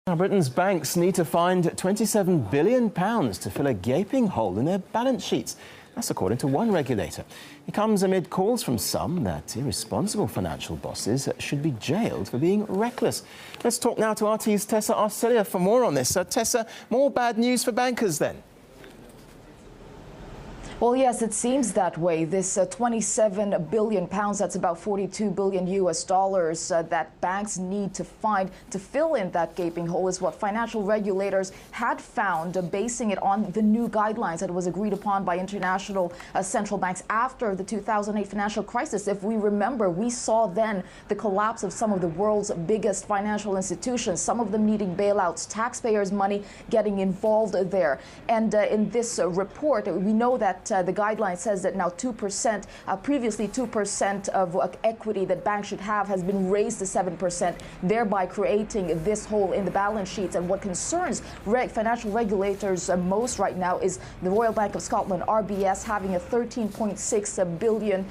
Now, Britain's banks need to find £27 billion to fill a gaping hole in their balance sheets. That's according to one regulator. It comes amid calls from some that irresponsible financial bosses should be jailed for being reckless. Let's talk now to RT's Tessa Arcelia for more on this. Tessa, more bad news for bankers then? Well, yes, it seems that way. This 27 billion pounds, that's about 42 billion US dollars that banks need to find to fill in that gaping hole is what financial regulators had found, basing it on the new guidelines that was agreed upon by international central banks after the 2008 financial crisis. If we remember, we saw then the collapse of some of the world's biggest financial institutions, some of them needing bailouts, taxpayers' money getting involved there. And in this report, we know that the guideline says that now 2%, previously 2% of equity that banks should have has been raised to 7%, thereby creating this hole in the balance sheets. And what concerns financial regulators most right now is the Royal Bank of Scotland, RBS, having a 13.6 billion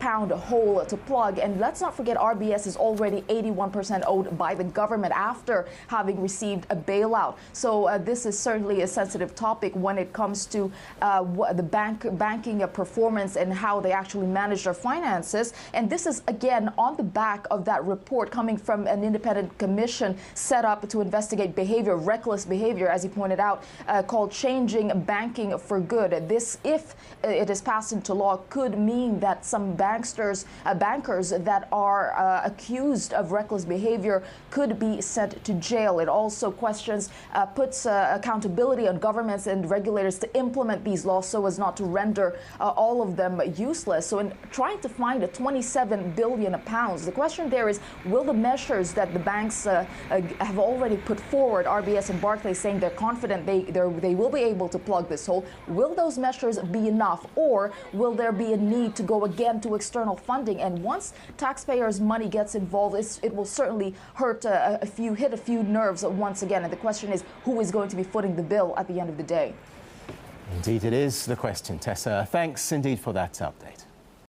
pound hole to plug. And let's not forget, RBS is already 81% owed by the government after having received a bailout. So this is certainly a sensitive topic when it comes to the banking performance and how they actually manage their finances. And this is, again, on the back of that report coming from an independent commission set up to investigate behavior, reckless behavior, as he pointed out, called Changing Banking for Good. This, if it is passed into law, could mean that some bankers that are accused of reckless behavior could be sent to jail. It also puts accountability on governments and regulators to implement these laws so as not to render all of them useless. So in trying to find 27 billion pounds, the question there is, will the measures that the banks have already put forward, RBS and Barclays saying they're confident they will be able to plug this hole, will those measures be enough, or will there be a need to go again to external funding? And once taxpayers' money gets involved, it will certainly hit a few nerves once again. And the question is, who is going to be footing the bill at the end of the day? Indeed it is the question, Tessa. Thanks indeed for that update.